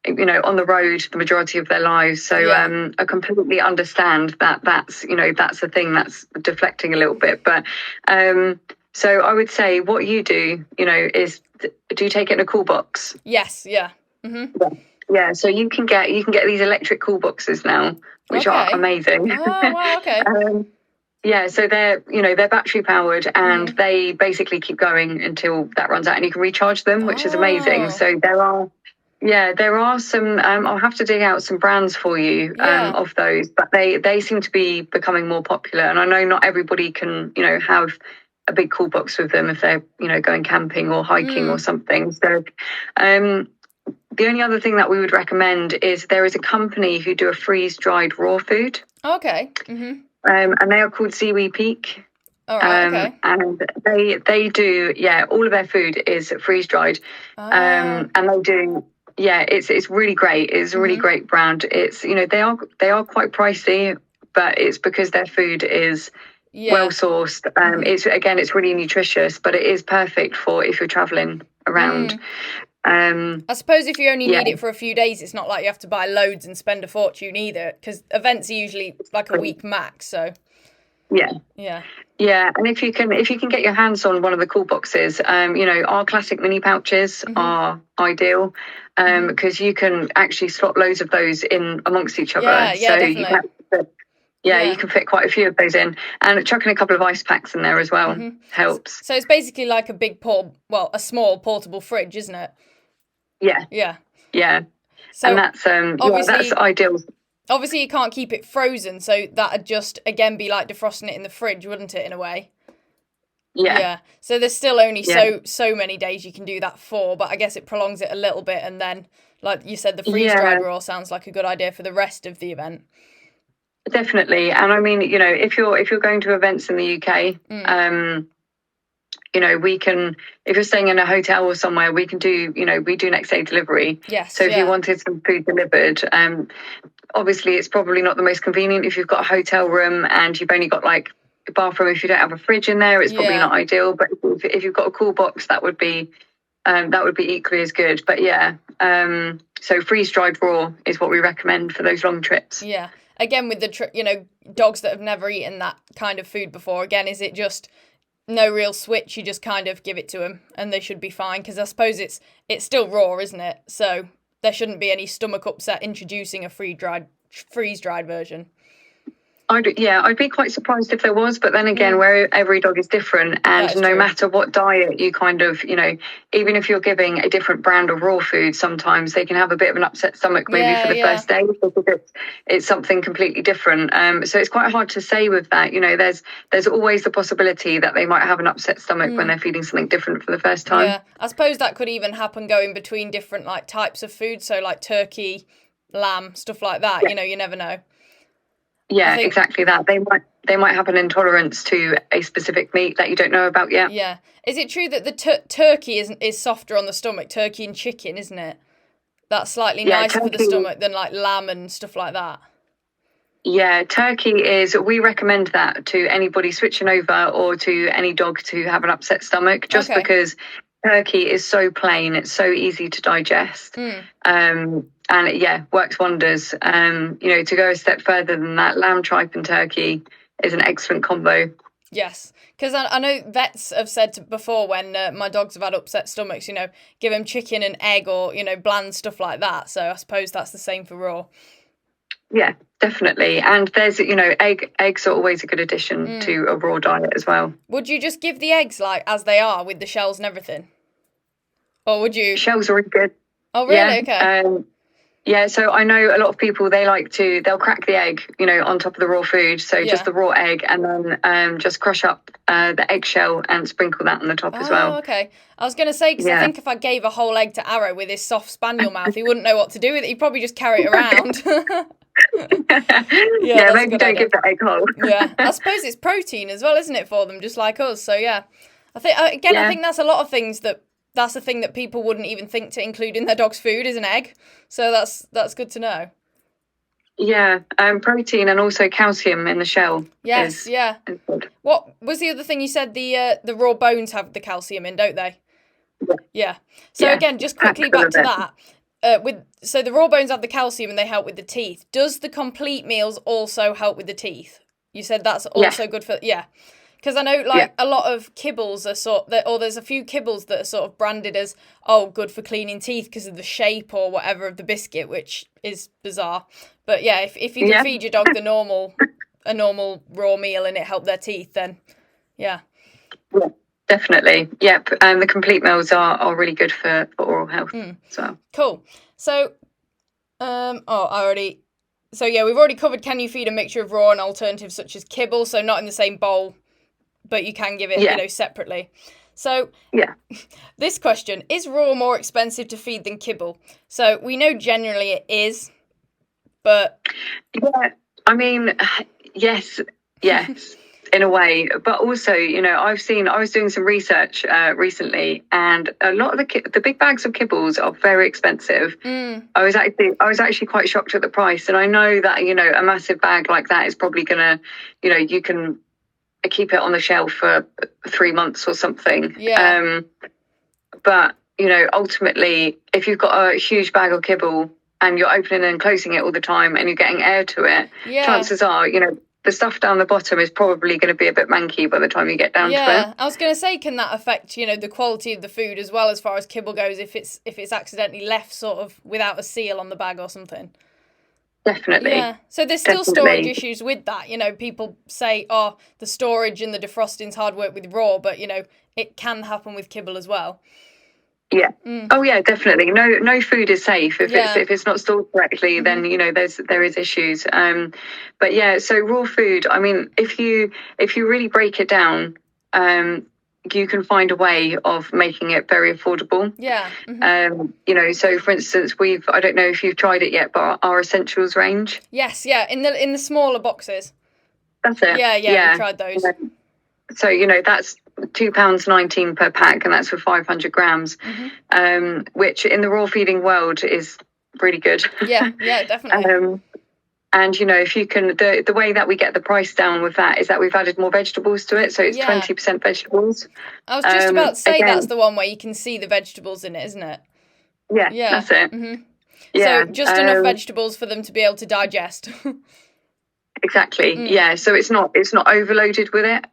you know, on the road the majority of their lives. So I completely understand that that's the thing that's deflecting a little bit. But so I would say what you do, you know, is do you take it in a cool box? Yes, yeah. Mm-hmm. Yeah, so you can get these electric cool boxes now, which are amazing. Oh, wow, okay. Yeah, so they're battery powered and they basically keep going until that runs out and you can recharge them, which is amazing. So there are some, I'll have to dig out some brands for you of those, but they seem to be becoming more popular. And I know not everybody can, you know, have a big cool box with them if they're, you know, going camping or hiking or something. So the only other thing that we would recommend is there is a company who do a freeze-dried raw food. Okay. Mm-hmm. And they are called Ziwi Peak. All right, okay. And they do, all of their food is freeze-dried. And they do, it's really great. It's a really great brand. It's, you know, they are quite pricey, but it's because their food is well sourced. It's really nutritious, but it is perfect for if you're traveling around. I suppose if you only need it for a few days, it's not like you have to buy loads and spend a fortune either, because events are usually like a week max. So and if you can get your hands on one of the cool boxes, you know, our classic mini pouches are ideal because you can actually slot loads of those in amongst each other. Definitely. You can fit quite a few of those in, and chucking a couple of ice packs in there as well helps. So it's basically like a small portable fridge, isn't it? Yeah. So and that's that's ideal. Obviously, you can't keep it frozen, so that'd just again be like defrosting it in the fridge, wouldn't it? In a way. Yeah. So there's still only so many days you can do that for, but I guess it prolongs it a little bit, and then, like you said, the freeze dried raw sounds like a good idea for the rest of the event. Definitely. And I mean, you know, if you're going to events in the UK, you know, we can, if you're staying in a hotel or somewhere, we can do, you know, we do next day delivery. Yes. So if you wanted some food delivered, obviously it's probably not the most convenient if you've got a hotel room and you've only got like a bathroom. If you don't have a fridge in there, it's probably not ideal. But if you've got a cool box, that would be equally as good. But so freeze dried raw is what we recommend for those long trips. Yeah. Again, with the dogs that have never eaten that kind of food before, again, is it just no real switch? You just kind of give it to them and they should be fine, because I suppose it's still raw, isn't it? So there shouldn't be any stomach upset introducing a freeze-dried version. I'd be quite surprised if there was, but then again, where every dog is different, and no matter what diet you kind of, you know, even if you're giving a different brand of raw food, sometimes they can have a bit of an upset stomach maybe for the first day because it's something completely different. So it's quite hard to say with that. You know, there's always the possibility that they might have an upset stomach when they're feeding something different for the first time. Yeah, I suppose that could even happen going between different like types of food, so like turkey, lamb, stuff like that. You know, you never know. Yeah, exactly that. They might have an intolerance to a specific meat that you don't know about yet. Yeah. Is it true that the turkey is softer on the stomach? Turkey and chicken, isn't it? That's slightly nicer for the stomach than like lamb and stuff like that. Yeah, turkey we recommend that to anybody switching over or to any dog to have an upset stomach, just because turkey is so plain, it's so easy to digest. And it works wonders. You know, to go a step further than that, lamb, tripe and turkey is an excellent combo. Yes, because I know vets have said before when my dogs have had upset stomachs, you know, give them chicken and egg or, you know, bland stuff like that. So I suppose that's the same for raw. Yeah, definitely. And there's, you know, eggs are always a good addition to a raw diet as well. Would you just give the eggs like as they are with the shells and everything? Or would you? Shells are really good. Oh, really? Yeah. Okay. So I know a lot of people, they'll crack the egg, you know, on top of the raw food. So just the raw egg, and then just crush up the eggshell and sprinkle that on the top as well. Oh, okay. I was going to say, because I think if I gave a whole egg to Arrow with his soft spaniel mouth, he wouldn't know what to do with it. He'd probably just carry it around. Yeah, maybe don't give the egg whole. Yeah, I suppose it's protein as well, isn't it, for them, just like us? So yeah, I think that's a lot of things that's a thing that people wouldn't even think to include in their dog's food is an egg. So that's good to know. Yeah, protein and also calcium in the shell. Yes, is good. What was the other thing you said? The raw bones have the calcium in, don't they? Yeah. So again, just quickly back to that. So the raw bones have the calcium and they help with the teeth. Does the complete meals also help with the teeth? You said that's also good for because I know a lot of kibbles are there's a few kibbles that are sort of branded as good for cleaning teeth because of the shape or whatever of the biscuit, which is bizarre. But yeah, if you can feed your dog a normal raw meal and it helped their teeth, then yeah. Definitely. Yep. The complete meals are really good for oral health. So cool. So we've already covered, can you feed a mixture of raw and alternatives such as kibble? So not in the same bowl, but you can give it, separately. So this question, is raw more expensive to feed than kibble? So we know generally it is, but yeah, I mean, yes. In a way, but also, I was doing some research recently, and a lot of the big bags of kibbles are very expensive. I was actually quite shocked at the price, and I know that a massive bag like that is probably gonna, you can keep it on the shelf for 3 months or something. But ultimately, if you've got a huge bag of kibble and you're opening and closing it all the time and you're getting air to it, chances are, the stuff down the bottom is probably going to be a bit manky by the time you get down to it. Yeah, I was going to say, can that affect, the quality of the food as well as far as kibble goes if it's accidentally left sort of without a seal on the bag or something? Definitely. Yeah, so there's still storage issues with that. People say, the storage and the defrosting's hard work with raw, but, it can happen with kibble as well. Yeah. Oh yeah, definitely. No food is safe if it's not stored correctly. Then there is issues. But yeah, so raw food. I mean, if you really break it down, you can find a way of making it very affordable. Yeah. So for instance, I don't know if you've tried it yet, but our essentials range. Yes. Yeah. In the smaller boxes. That's it. Yeah. We tried those. So that's £2.19 per pack, and that's for 500 grams, which in the raw feeding world is really good. Yeah, definitely. And if you can, the way that we get the price down with that is that we've added more vegetables to it, so it's 20% vegetables. I was just about to say that's the one where you can see the vegetables in it, isn't it? Yeah, that's it. Yeah, so just enough vegetables for them to be able to digest. Exactly. Yeah. So it's not overloaded with it.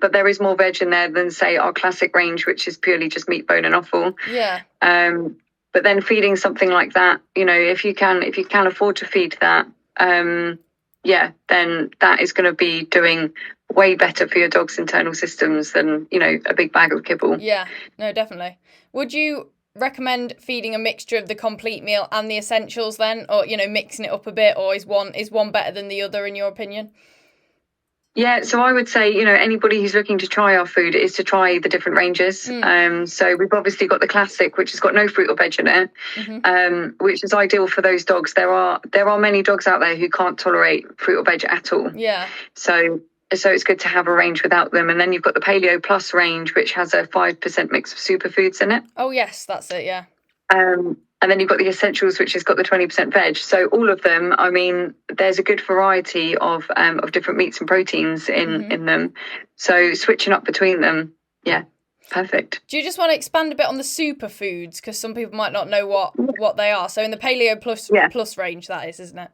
But there is more veg in there than say our classic range, which is purely just meat, bone, and offal. Yeah. But then feeding something like that, if you can afford to feed that, then that is going to be doing way better for your dog's internal systems than a big bag of kibble. Yeah. No, definitely. Would you recommend feeding a mixture of the complete meal and the essentials then, or mixing it up a bit, or is one better than the other in your opinion? Yeah, so I would say anybody who's looking to try our food is to try the different ranges. So we've obviously got the classic, which has got no fruit or veg in it, which is ideal for those dogs. There are many dogs out there who can't tolerate fruit or veg at all. Yeah. So it's good to have a range without them. And then you've got the Paleo Plus range, which has a 5% mix of superfoods in it. Oh, yes, that's it, yeah. And then you've got the Essentials, which has got the 20% veg. So all of them, I mean, there's a good variety of different meats and proteins in them. So switching up between them, yeah, perfect. Do you just want to expand a bit on the superfoods? Because some people might not know what they are. So in the Paleo Plus range, that is, isn't it?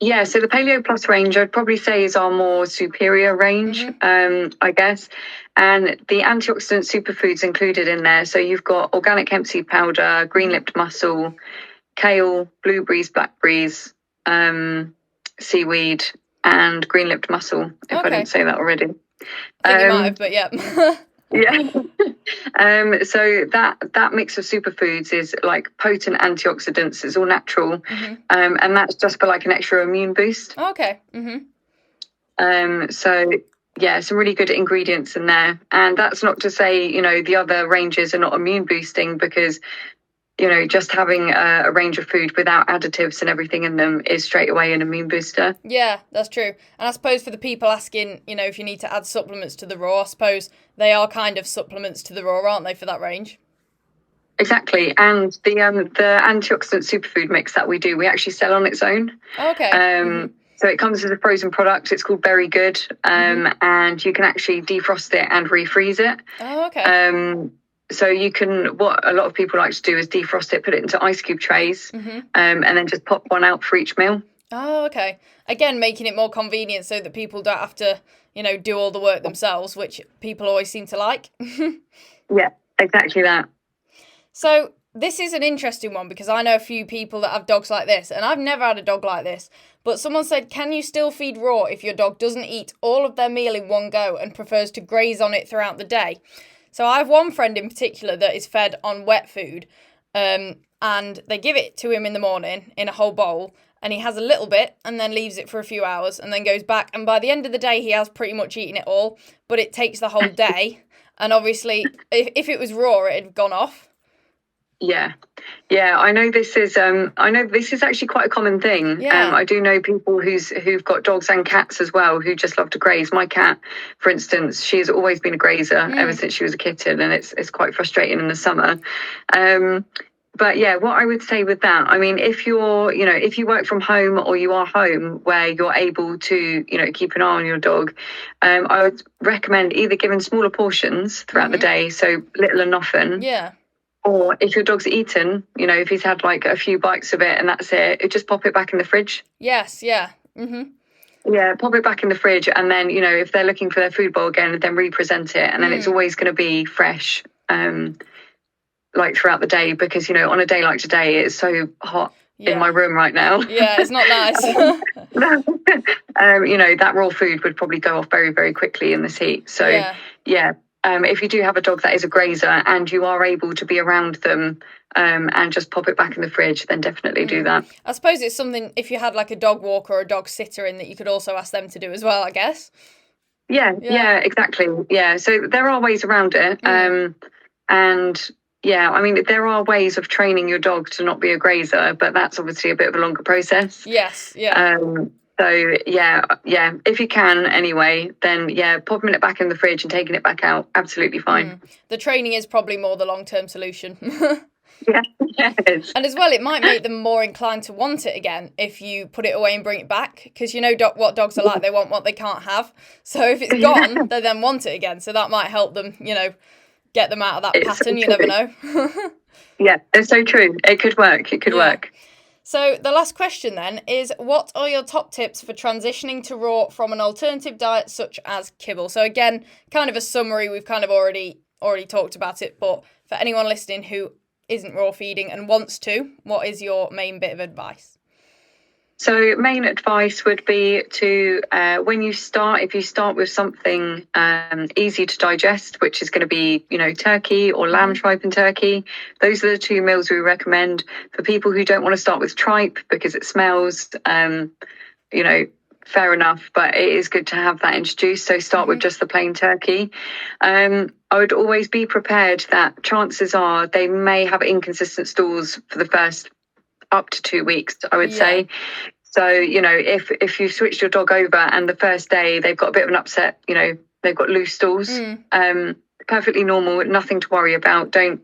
Yeah, so the Paleo Plus range, I'd probably say is our more superior range, I guess. And the antioxidant superfoods included in there. So you've got organic hemp seed powder, green-lipped mussel, kale, blueberries, blackberries, seaweed, and green-lipped mussel, if I didn't say that already. I think you might have, but yeah. Yeah. So that mix of superfoods is like potent antioxidants. It's all natural, and that's just for like an extra immune boost. Okay. So yeah, some really good ingredients in there, and that's not to say the other ranges are not immune boosting, because just having a range of food without additives and everything in them is straight away an immune booster. Yeah, that's true. And I suppose for the people asking, if you need to add supplements to the raw, I suppose they are kind of supplements to the raw, aren't they, for that range? Exactly. And the antioxidant superfood mix that we do, we actually sell on its own. Okay. So it comes as a frozen product. It's called Very Good. And you can actually defrost it and refreeze it. Oh, okay. So you can, what a lot of people like to do is defrost it, put it into ice cube trays, and then just pop one out for each meal. Oh, okay. Again, making it more convenient so that people don't have to, do all the work themselves, which people always seem to like. Yeah, exactly that. So this is an interesting one because I know a few people that have dogs like this, and I've never had a dog like this. But someone said, can you still feed raw if your dog doesn't eat all of their meal in one go and prefers to graze on it throughout the day? So I have one friend in particular that is fed on wet food, and they give it to him in the morning in a whole bowl, and he has a little bit and then leaves it for a few hours and then goes back. And by the end of the day, he has pretty much eaten it all, but it takes the whole day. And obviously, if it was raw, it had gone off. Yeah, I know this is actually quite a common thing. Yeah. I do know people who've got dogs and cats as well who just love to graze. My cat, for instance, she has always been a grazer ever since she was a kitten, and it's quite frustrating in the summer. But yeah, what I would say with that, I mean, if you work from home or you are home where you're able to, keep an eye on your dog, I would recommend either giving smaller portions throughout the day, so little and often. Yeah. Or if your dog's eaten, if he's had like a few bites of it and that's it, just pop it back in the fridge. Yes, yeah. Yeah, pop it back in the fridge. And then, if they're looking for their food bowl again, then represent it. And then it's always going to be fresh, like throughout the day, because, on a day like today, it's so hot in my room right now. Yeah, it's not nice. That raw food would probably go off very, very quickly in this heat. So, yeah. If you do have a dog that is a grazer and you are able to be around them and just pop it back in the fridge, then definitely do that. I suppose it's something, if you had like a dog walker or a dog sitter in, that you could also ask them to do as well, I guess. Yeah, exactly. Yeah, so there are ways around it. And yeah, I mean, there are ways of training your dog to not be a grazer, but that's obviously a bit of a longer process. Yes, yeah. So, yeah, if you can anyway, then, popping it back in the fridge and taking it back out, absolutely fine. The training is probably more the long-term solution. Yeah, it is. And as well, it might make them more inclined to want it again if you put it away and bring it back, because what dogs are like, they want what they can't have. So if it's gone, they then want it again. So that might help them, get them out of that pattern. You never know. Yeah, it's so true. It could work. Work. So the last question then is, what are your top tips for transitioning to raw from an alternative diet such as kibble? So again, kind of a summary, we've kind of already talked about it, but for anyone listening who isn't raw feeding and wants to, what is your main bit of advice? So main advice would be to, if you start with something easy to digest, which is going to be, turkey or lamb tripe and turkey. Those are the two meals we recommend. For people who don't want to start with tripe because it smells, fair enough, but it is good to have that introduced. So start with just the plain turkey. I would always be prepared that chances are they may have inconsistent stools for the first up to 2 weeks, I would say. So, if you've switched your dog over and the first day they've got a bit of an upset, they've got loose stools, perfectly normal, nothing to worry about. Don't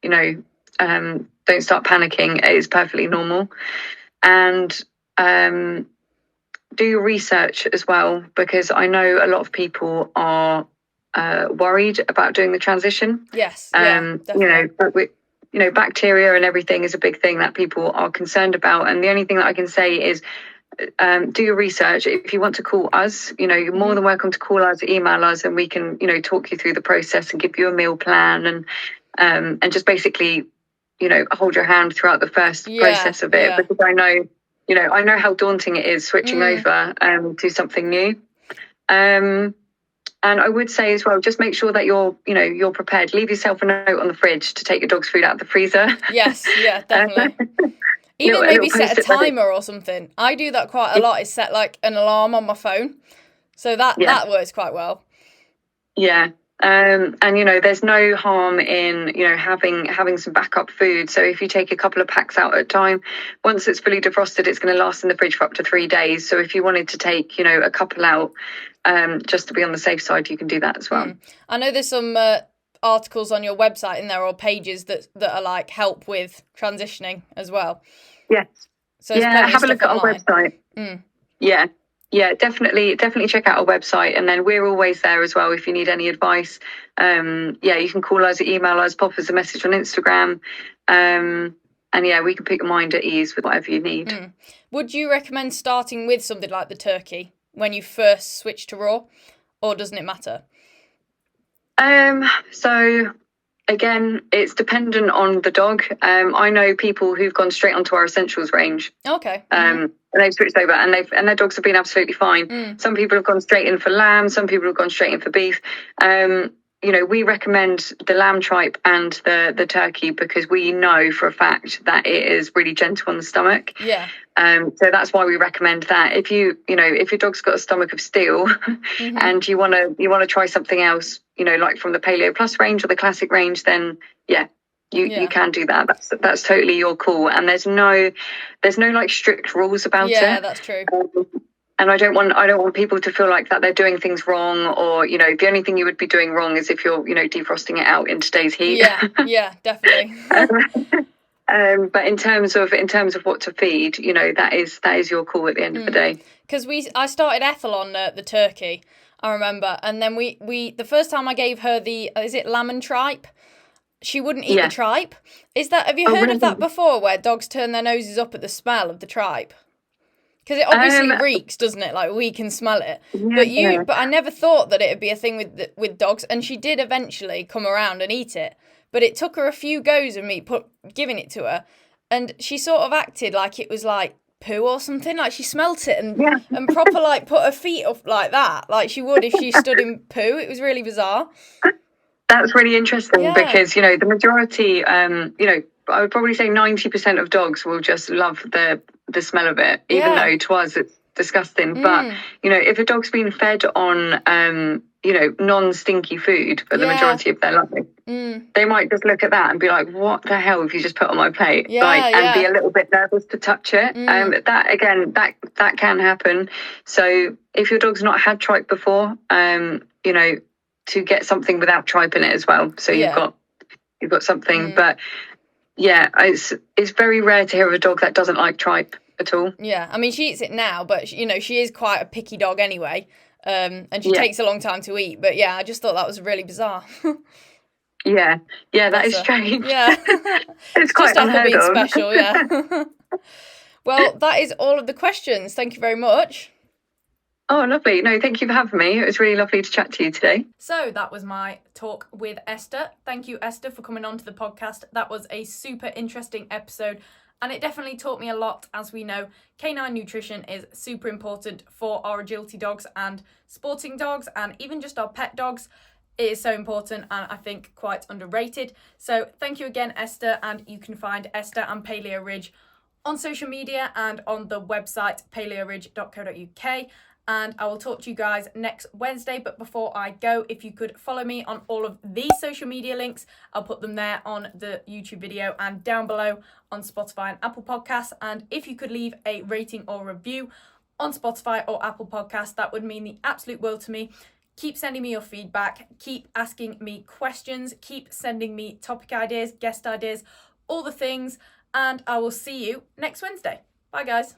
start panicking. It is perfectly normal. And do your research as well, because I know a lot of people are worried about doing the transition. Yes, definitely. But bacteria and everything is a big thing that people are concerned about. And the only thing that I can say is do your research. If you want to call us, you're more than welcome to call us, email us, and we can, talk you through the process and give you a meal plan and just basically, hold your hand throughout the first process of it. Because I know how daunting it is switching over to something new. And I would say as well, just make sure that you're prepared. Leave yourself a note on the fridge to take your dog's food out of the freezer. Yes, yeah, definitely. Even maybe set a timer or something. I do that quite a lot, is set like an alarm on my phone. So that works quite well. Yeah. And there's no harm in having some backup food. So if you take a couple of packs out at a time, once it's fully defrosted, it's going to last in the fridge for up to 3 days. So if you wanted to take a couple out, just to be on the safe side, you can do that as well. I know there's some articles on your website in there, or pages that are like help with transitioning as well. Yes. So have a look at online. Our website. Yeah, definitely check out our website, and then we're always there as well if you need any advice. You can call us, email us, pop us a message on Instagram, and we can put your mind at ease with whatever you need. Would you recommend starting with something like the turkey when you first switch to raw, or doesn't it matter? So again, it's dependent on the dog. I know people who've gone straight onto our essentials range. Okay. And they've switched over, and their dogs have been absolutely fine. Some people have gone straight in for lamb. Some people have gone straight in for beef. We recommend the lamb tripe and the turkey because we know for a fact that it is really gentle on the stomach. Yeah. So that's why we recommend that. If your dog's got a stomach of steel and you want to try something else, like from the Paleo Plus range or the Classic range, then you can do that. That's totally your call. And there's no like strict rules about it. Yeah, that's true. And I don't want people to feel like that they're doing things wrong, or the only thing you would be doing wrong is if you're defrosting it out in today's heat. Yeah, definitely. But in terms of what to feed, that is your call at the end of the day. Because I started Ethel on the turkey, I remember, and then we the first time I gave her the is it lamb and tripe, she wouldn't eat the tripe. Have you heard of that before, where dogs turn their noses up at the smell of the tripe? Because it obviously reeks, doesn't it? Like, we can smell it. Yeah. But I never thought that it would be a thing with dogs. And she did eventually come around and eat it. But it took her a few goes of me giving it to her. And she sort of acted like it was like poo or something. Like, she smelt it and proper like put her feet up like that. Like she would if she stood in poo. It was really bizarre. That's really interesting because, the majority, I would probably say 90% of dogs will just love the smell of it, even though to us it's disgusting. But, if a dog's been fed on, non-stinky food for the majority of their life, they might just look at that and be like, what the hell have you just put on my plate? And be a little bit nervous to touch it. That can happen. So if your dog's not had tripe before, to get something without tripe in it as well. So you've got something, but it's very rare to hear of a dog that doesn't like tripe at all. Yeah, I mean, she eats it now, but she is quite a picky dog anyway, and she takes a long time to eat. But I just thought that was really bizarre. that is strange. Yeah, it's quite just unheard being of. special. Yeah. Well, that is all of the questions. Thank you very much. Oh, lovely. No, thank you for having me. It was really lovely to chat to you today. So that was my talk with Esther. Thank you, Esther, for coming on to the podcast. That was a super interesting episode, and it definitely taught me a lot. As we know, canine nutrition is super important for our agility dogs and sporting dogs, and even just our pet dogs. It is so important, and I think quite underrated. So thank you again, Esther, and you can find Esther and Paleo Ridge on social media and on the website paleoridge.co.uk. And I will talk to you guys next Wednesday. But before I go, if you could follow me on all of these social media links, I'll put them there on the YouTube video and down below on Spotify and Apple Podcasts. And if you could leave a rating or review on Spotify or Apple Podcasts, that would mean the absolute world to me. Keep sending me your feedback. Keep asking me questions. Keep sending me topic ideas, guest ideas, all the things. And I will see you next Wednesday. Bye, guys.